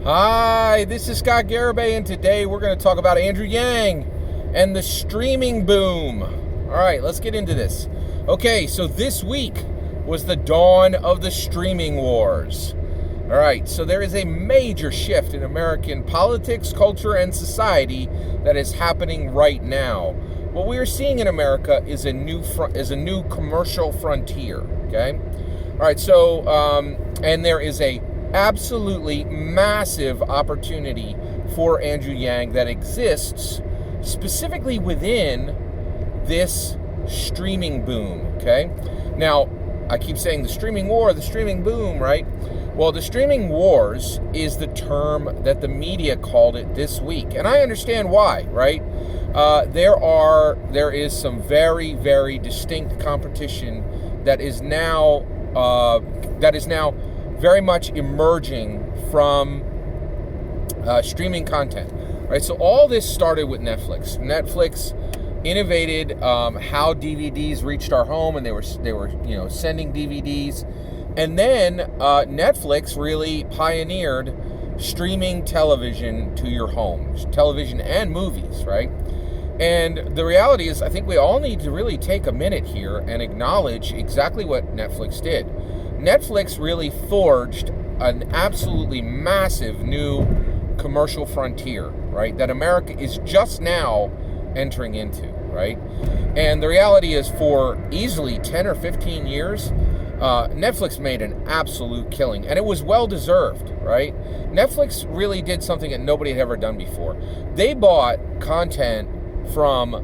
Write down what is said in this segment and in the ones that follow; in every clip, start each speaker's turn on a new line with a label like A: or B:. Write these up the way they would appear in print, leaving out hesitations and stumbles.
A: Hi, this is Scott Garibay, and today we're going to talk about Andrew Yang and the streaming boom. All right, let's get into this. Okay, so this week was the dawn of the streaming wars. All right, so there is a major shift in American politics, culture, and society that is happening right now. What we are seeing in America is a new commercial frontier. Okay, all right. So, and there is a absolutely massive opportunity for Andrew Yang that exists specifically within this streaming boom. Okay, now I keep saying the streaming war, the streaming boom, right? Well, the streaming wars is the term that the media called it this week, and I understand why, right? There is some very, very distinct competition that is now very much emerging from streaming content, right? So all this started with Netflix. Netflix innovated how DVDs reached our home, and they were sending DVDs, and then Netflix really pioneered streaming television to your home, television and movies, right? And the reality is, I think we all need to really take a minute here and acknowledge exactly what Netflix did. Netflix really forged an absolutely massive new commercial frontier, right, that America is just now entering into, right? And the reality is, for easily 10 or 15 years, Netflix made an absolute killing, and it was well-deserved, right? Netflix really did something that nobody had ever done before. They bought content from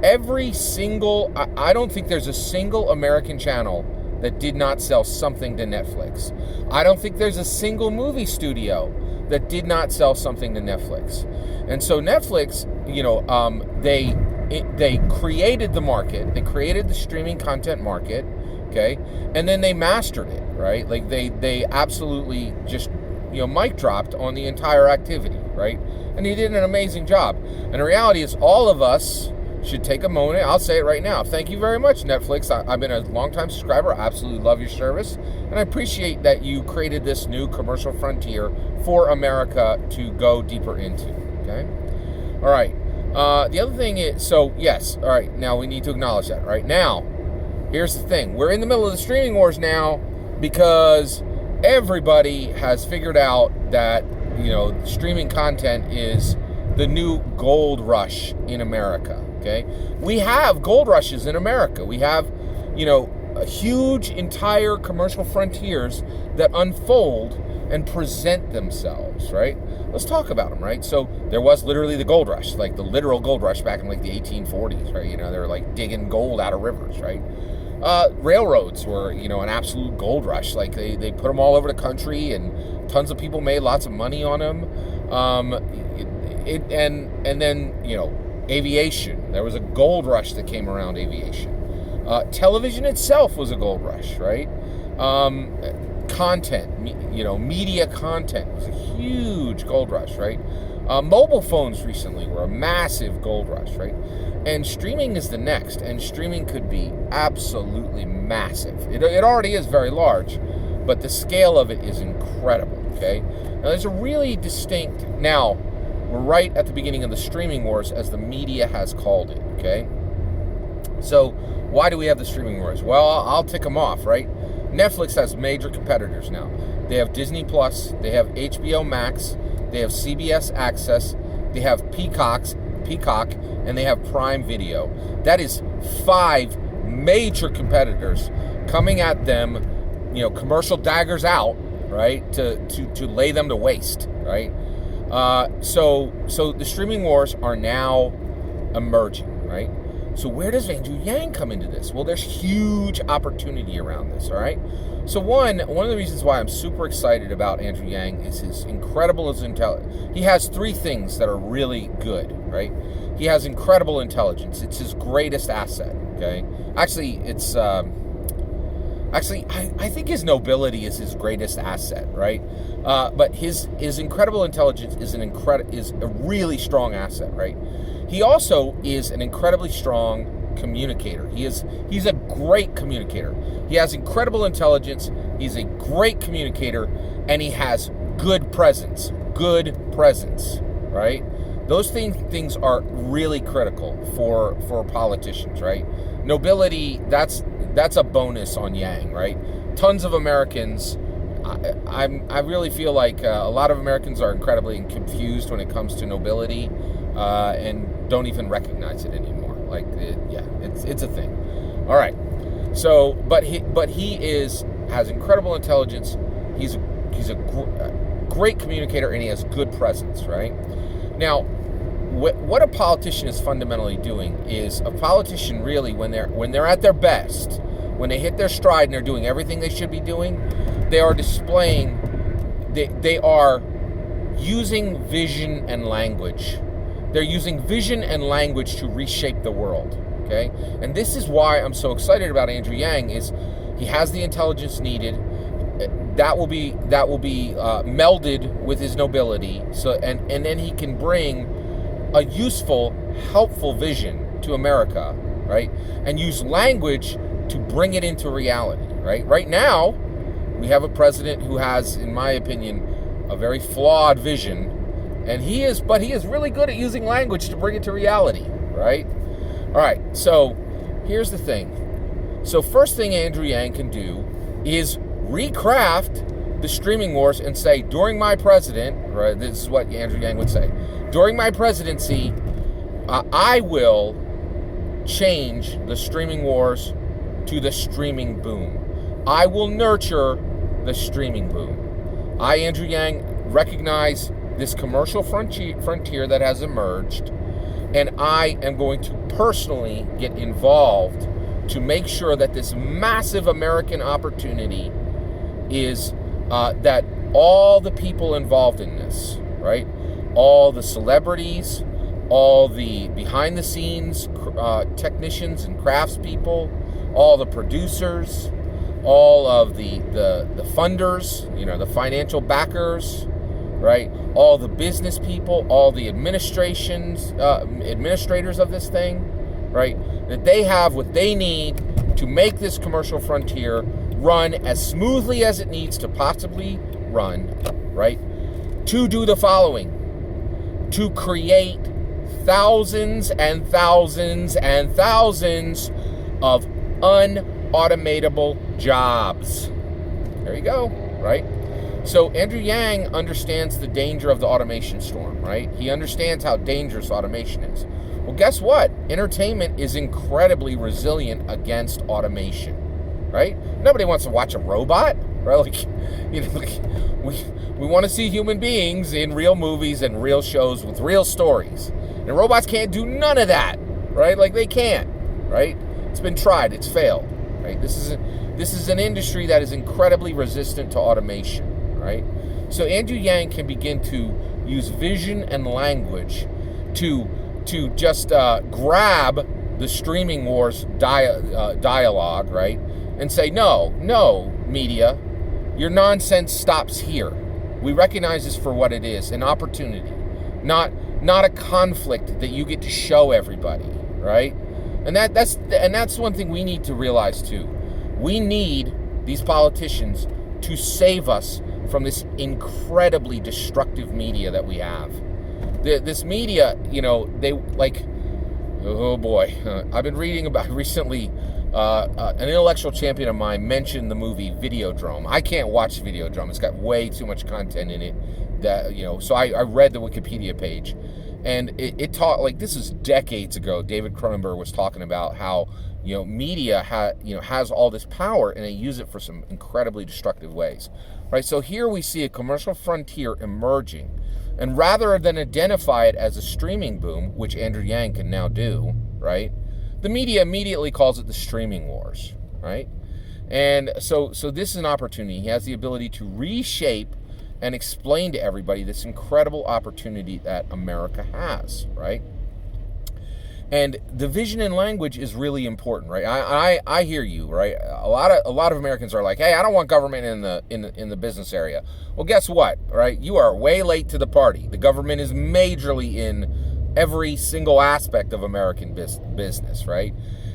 A: every single, I don't think there's a single American channel that did not sell something to Netflix. I don't think there's a single movie studio that did not sell something to Netflix. And so Netflix, they created the market, they created the streaming content market, okay, and then they mastered it, right? Like they absolutely just mic dropped on the entire activity, right? And he did an amazing job. And the reality is, all of us should take a moment. I'll say it right now. Thank you very much, Netflix. I've been a longtime subscriber. I absolutely love your service. And I appreciate that you created this new commercial frontier for America to go deeper into. Okay? All right. The other thing is, so yes, all right, now we need to acknowledge that. Right now, here's the thing. We're in the middle of the streaming wars now because everybody has figured out that, streaming content is the new gold rush in America. Okay, we have gold rushes in America. We have, huge entire commercial frontiers that unfold and present themselves, right? Let's talk about them, right? So there was literally the gold rush, like the literal gold rush back in like the 1840s, right? They were like digging gold out of rivers, right? Railroads were, an absolute gold rush. Like they put them all over the country, and tons of people made lots of money on them. And then, aviation. There was a gold rush that came around aviation. Television itself was a gold rush, right? Content, media content was a huge gold rush, right? Mobile phones recently were a massive gold rush, right? And streaming is the next, and streaming could be absolutely massive. It already is very large, but the scale of it is incredible, okay? Now, there's a really distinct, now, we're right at the beginning of the streaming wars, as the media has called it, okay? So, why do we have the streaming wars? Well, I'll tick them off, right? Netflix has major competitors now. They have Disney Plus, they have HBO Max, they have CBS Access, they have Peacock, and they have Prime Video. That is 5 major competitors coming at them, commercial daggers out, right, to lay them to waste, right? So the streaming wars are now emerging, right? So where does Andrew Yang come into this? Well, there's huge opportunity around this, all right? So one of the reasons why I'm super excited about Andrew Yang is his incredible intelligence. He has 3 things that are really good, right? He has incredible intelligence. It's his greatest asset, okay? Actually, I think his nobility is his greatest asset, right? But his incredible intelligence is a really strong asset, right? He also is an incredibly strong communicator. He's a great communicator. He has incredible intelligence. He's a great communicator, and he has good presence, right? Those things are really critical for politicians, right? Nobility, that's a bonus on Yang, right? Tons of Americans, I really feel like a lot of Americans are incredibly confused when it comes to nobility, and don't even recognize it anymore. Like, it's a thing. All right. So, but he has incredible intelligence. He's a great communicator, and he has good presence, right? Now, what a politician is fundamentally doing is a politician really, when they're at their best, when they hit their stride and they're doing everything they should be doing, they are displaying, they are using vision and language. They're using vision and language to reshape the world, okay? And this is why I'm so excited about Andrew Yang, is he has the intelligence needed. That will be melded with his nobility, so and then he can bring a useful, helpful vision to America, right? And use language to bring it into reality, right? Right now, we have a president who has, in my opinion, a very flawed vision, and he is really good at using language to bring it to reality, right? All right, so here's the thing. So first thing Andrew Yang can do is recraft the streaming wars and say, during my president, right, this is what Andrew Yang would say, during my presidency, I will change the streaming wars to the streaming boom. I will nurture the streaming boom. I, Andrew Yang, recognize this commercial frontier that has emerged, and I am going to personally get involved to make sure that this massive American opportunity is that all the people involved in this, right? All the celebrities, all the behind-the-scenes technicians and craftspeople, all the producers, all of the funders, the financial backers, right? All the business people, all the administrators of this thing, right? That they have what they need to make this commercial frontier run as smoothly as it needs to possibly run, right? To do the following: to create thousands and thousands and thousands of unautomatable jobs. There you go, right? So Andrew Yang understands the danger of the automation storm, right? He understands how dangerous automation is. Well, guess what? Entertainment is incredibly resilient against automation, right? Nobody wants to watch a robot, right? We want to see human beings in real movies and real shows with real stories. And robots can't do none of that, right? Like, they can't, right? It's been tried, it's failed, right? This is an industry that is incredibly resistant to automation, right? So Andrew Yang can begin to use vision and language to just grab the streaming wars dialogue, right? And say, no, media, your nonsense stops here. We recognize this for what it is, an opportunity, not a conflict that you get to show everybody, right? And that's one thing we need to realize too. We need these politicians to save us from this incredibly destructive media that we have. This media, they like, oh boy, I've been reading about recently. An intellectual champion of mine mentioned the movie Videodrome. I can't watch Videodrome. It's got way too much content in it. So I read the Wikipedia page, and it taught, like, this is decades ago. David Cronenberg was talking about how media has all this power, and they use it for some incredibly destructive ways, right? So here we see a commercial frontier emerging, and rather than identify it as a streaming boom, which Andrew Yang can now do, right? The media immediately calls it the streaming wars, right? And so this is an opportunity. He has the ability to reshape and explain to everybody this incredible opportunity that America has, right? And the vision and language is really important, right? I hear you, right? A lot of Americans are like, hey, I don't want government in the business area. Well, guess what, right? You are way late to the party. The government is majorly in every single aspect of American business, right?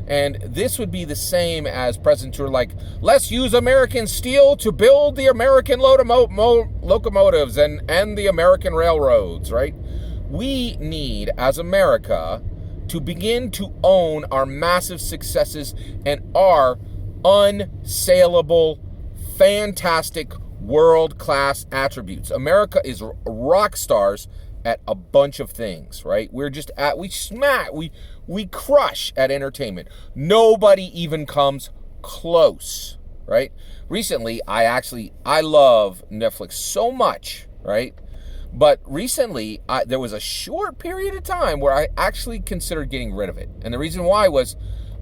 A: And this would be the same as presidents who are like, let's use American steel to build the American locomotives and the American railroads, right? We need, as America, to begin to own our massive successes and our unsaleable, fantastic, world-class attributes. America is rock stars at a bunch of things, right? We crush at entertainment. Nobody even comes close, right? Recently, I love Netflix so much, right? But recently, there was a short period of time where I actually considered getting rid of it. And the reason why was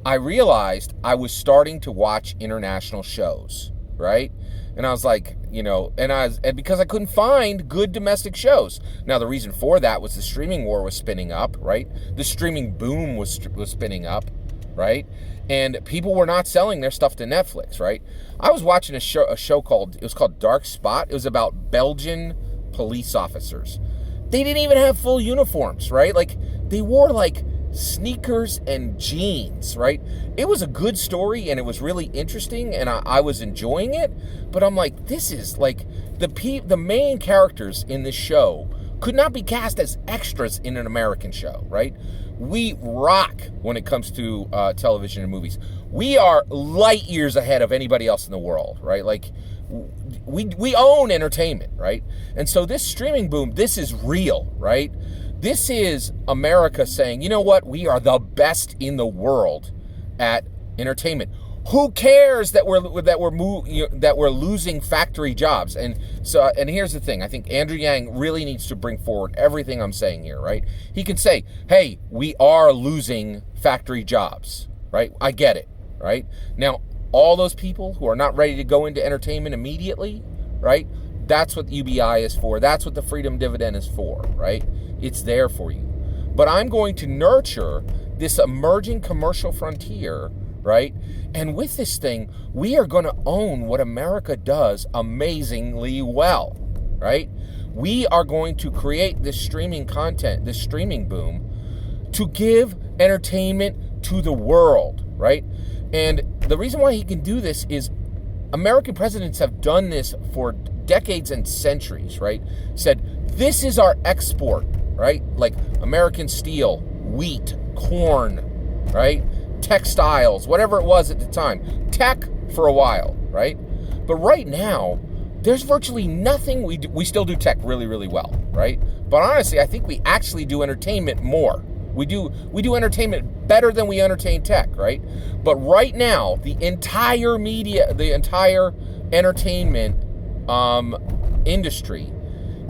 A: I realized I was starting to watch international shows, right? And I was like, and because I couldn't find good domestic shows. Now, the reason for that was the streaming war was spinning up, right? The streaming boom was spinning up, right? And people were not selling their stuff to Netflix, right? I was watching a show called Dark Spot. It was about Belgian police officers. They didn't even have full uniforms, right? Like, they wore like sneakers and jeans, right? It was a good story and it was really interesting and I was enjoying it, but I'm like, this is like the main characters in this show could not be cast as extras in an American show, right? We rock when it comes to television and movies. We are light years ahead of anybody else in the world, right? Like, we own entertainment, right? And so this streaming boom, this is real, right? This is America saying, you know what? We are the best in the world at entertainment. Who cares that we're losing factory jobs? And here's the thing. I think Andrew Yang really needs to bring forward everything I'm saying here, right? He can say, hey, we are losing factory jobs, right? I get it, right? Now, all those people who are not ready to go into entertainment immediately, right? That's what UBI is for. That's what the freedom dividend is for, right? It's there for you. But I'm going to nurture this emerging commercial frontier, right? And with this thing, we are going to own what America does amazingly well, right? We are going to create this streaming content, this streaming boom, to give entertainment to the world, right? And the reason why he can do this is American presidents have done this for decades and centuries, right? Said, this is our export, right? Like American steel, wheat, corn, right? Textiles, whatever it was at the time. Tech for a while, right? But right now, there's virtually nothing. We still do tech really, really well, right? But honestly, I think we actually do entertainment more. We do entertainment better than we entertain tech, right? But right now, the entire media, the entire entertainment industry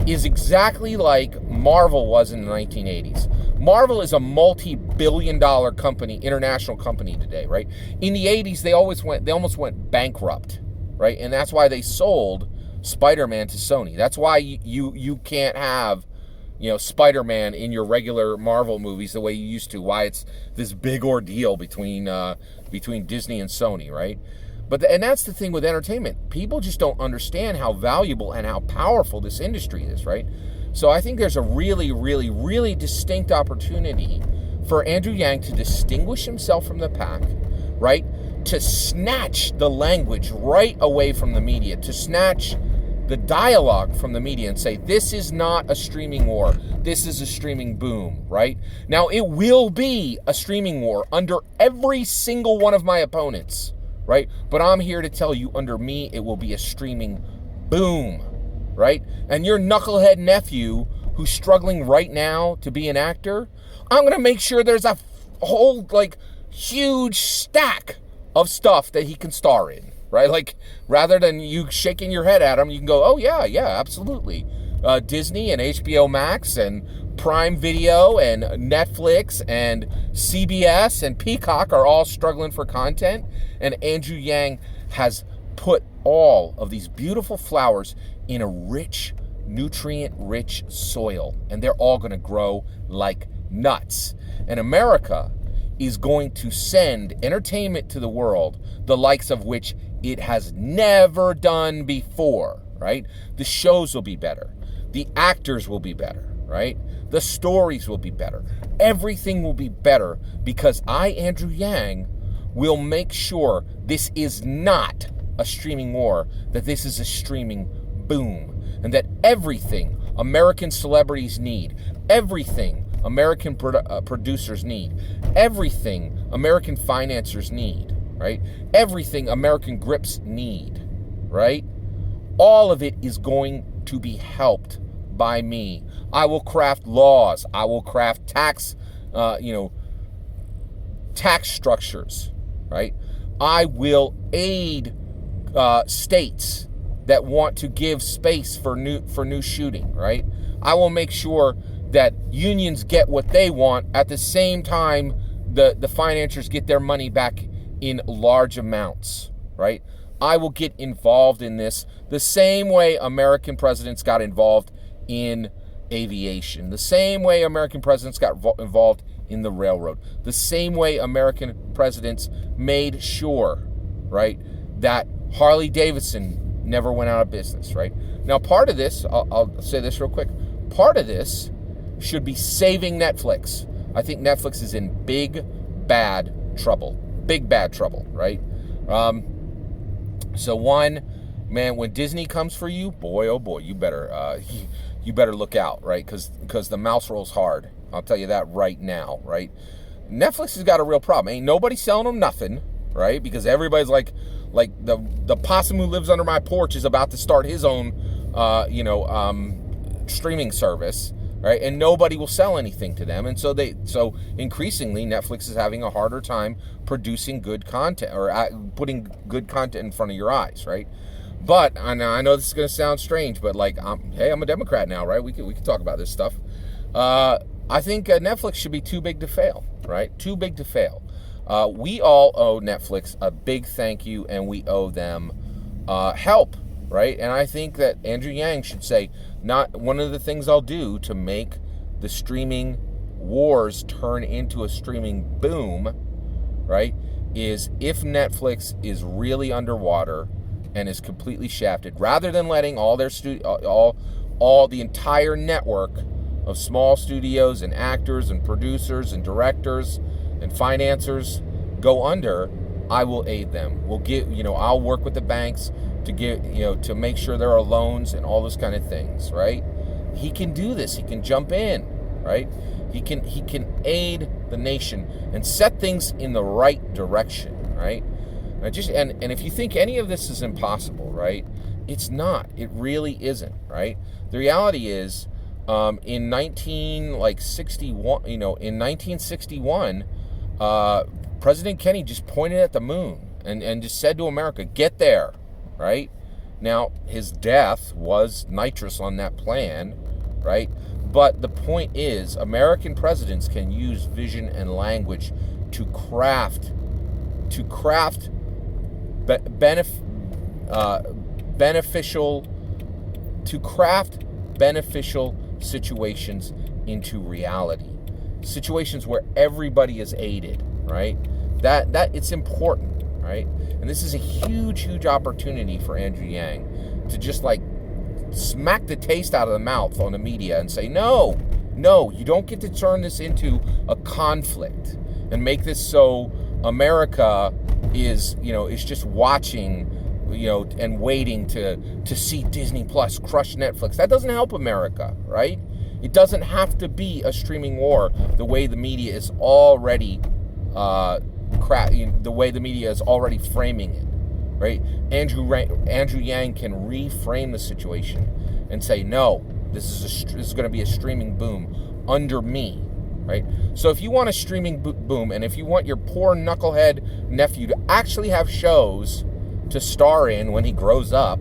A: is exactly like Marvel was in the 1980s. Marvel is a multi-billion-dollar company, international company today, right? In the 80s, they almost went bankrupt, right? And that's why they sold Spider-Man to Sony. That's why you can't have, Spider-Man in your regular Marvel movies the way you used to. Why it's this big ordeal between Disney and Sony, right? And that's the thing with entertainment. People just don't understand how valuable and how powerful this industry is, right? So I think there's a really, really, really distinct opportunity for Andrew Yang to distinguish himself from the pack, right? To snatch the language right away from the media, to snatch the dialogue from the media and say, this is not a streaming war. This is a streaming boom, right? Now, it will be a streaming war under every single one of my opponents, right? But I'm here to tell you, under me, it will be a streaming boom, right? And your knucklehead nephew who's struggling right now to be an actor, I'm going to make sure there's a whole, huge stack of stuff that he can star in, right? Like, rather than you shaking your head at him, you can go, oh, yeah, absolutely. Disney and HBO Max and Prime Video and Netflix and CBS and Peacock are all struggling for content. And Andrew Yang has put all of these beautiful flowers in a rich, nutrient-rich soil. And they're all going to grow like nuts. And America is going to send entertainment to the world, the likes of which it has never done before, right? The shows will be better. The actors will be better, right? The stories will be better. Everything will be better because I, Andrew Yang, will make sure this is not a streaming war, that this is a streaming boom, and that everything American celebrities need, everything American producers need, everything American financiers need, right? Everything American grips need, right? All of it is going to be helped by me. I will craft laws. I will craft tax structures, right? I will aid states that want to give space for new shooting, right? I will make sure that unions get what they want at the same time the financiers get their money back in large amounts, right? I will get involved in this the same way American presidents got involved in aviation, the same way American presidents got involved in the railroad, the same way American presidents made sure, right, that Harley Davidson never went out of business, right? Now, part of this, I'll say this real quick, part of this should be saving Netflix. I think Netflix is in big, bad trouble, right? So one, man, when Disney comes for you, boy, oh boy, you better look out, right? Because the mouse rolls hard. I'll tell you that right now, right? Netflix has got a real problem. Ain't nobody selling them nothing, right? Because everybody's like the possum who lives under my porch is about to start his own, streaming service, right? And nobody will sell anything to them. And so increasingly Netflix is having a harder time producing good content or putting good content in front of your eyes, right? But I know this is going to sound strange, but hey, I'm a Democrat now, right? We can talk about this stuff. I think Netflix should be too big to fail, right? Too big to fail. We all owe Netflix a big thank you, and we owe them help, right? And I think that Andrew Yang should say, not one of the things I'll do to make the streaming wars turn into a streaming boom, right, is if Netflix is really underwater and is completely shafted, rather than letting all their all the entire network of small studios and actors and producers and directors and financiers go under, I will aid them. I'll work with the banks to make sure there are loans and all those kind of things, right? He can do this. He can jump in, right? He can aid the nation and set things in the right direction, right? And if you think any of this is impossible, right? It's not. It really isn't, right? The reality is, in 1961, President Kennedy just pointed at the moon and just said to America, "Get there," right? Now, his death was nitrous on that plan, right? But the point is, American presidents can use vision and language to craft beneficial situations into reality, situations where everybody is aided, right? That it's important, right? And this is a huge opportunity for Andrew Yang to just smack the taste out of the mouth on the media and say, no, you don't get to turn this into a conflict and make this so America is just watching, and waiting to see Disney Plus crush Netflix. That doesn't help America, right? It doesn't have to be a streaming war the way the media is already framing it, right? Andrew Yang can reframe the situation and say, no, this is going to be a streaming boom under me, right? So if you want a streaming boom, and if you want your poor knucklehead nephew to actually have shows to star in when he grows up,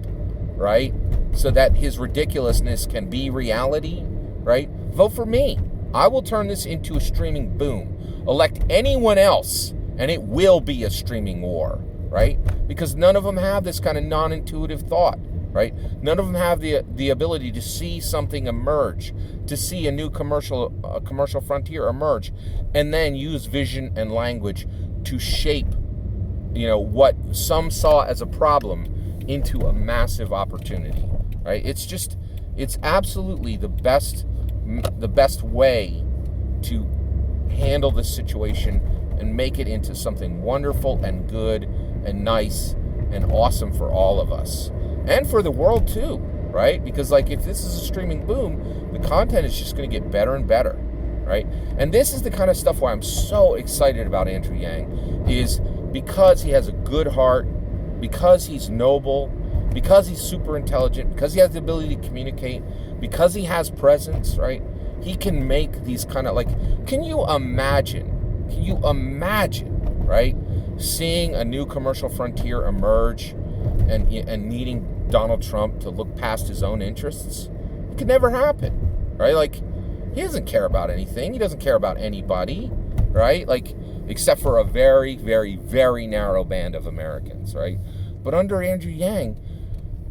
A: right, so that his ridiculousness can be reality, right, vote for me. I will turn this into a streaming boom. Elect anyone else, and it will be a streaming war, right? Because none of them have this kind of non-intuitive thought, right? None of them have the ability to see something emerge, to see a new commercial frontier emerge, and then use vision and language to shape, what some saw as a problem into a massive opportunity, right? It's absolutely the best way to handle this situation and make it into something wonderful and good and nice and awesome for all of us. And for the world too, right? Because like if this is a streaming boom, the content is just going to get better and better, right? And this is the kind of stuff why I'm so excited about Andrew Yang, is because he has a good heart, because he's noble, because he's super intelligent, because he has the ability to communicate, because he has presence, right? He can make these kind of like, can you imagine, right? Seeing a new commercial frontier emerge and needing Donald Trump to look past his own interests? It could never happen, right? Like, he doesn't care about anything. He doesn't care about anybody, right? Like, except for a very, very, very narrow band of Americans, right? But under Andrew Yang,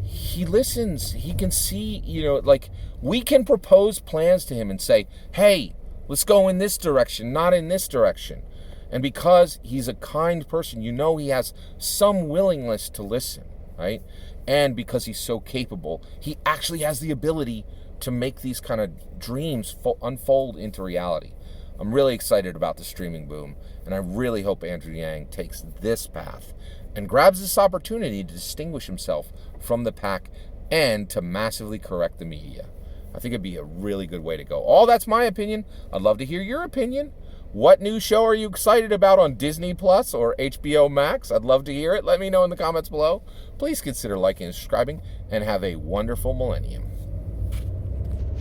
A: he listens. He can see, like, we can propose plans to him and say, hey, let's go in this direction, not in this direction. And because he's a kind person, he has some willingness to listen, right? And because he's so capable, he actually has the ability to make these kind of dreams unfold into reality. I'm really excited about the streaming boom, and I really hope Andrew Yang takes this path and grabs this opportunity to distinguish himself from the pack and to massively correct the media. I think it'd be a really good way to go. All that's my opinion. I'd love to hear your opinion. What new show are you excited about on Disney Plus or HBO Max? I'd love to hear it. Let me know in the comments below. Please consider liking and subscribing, and have a wonderful millennium.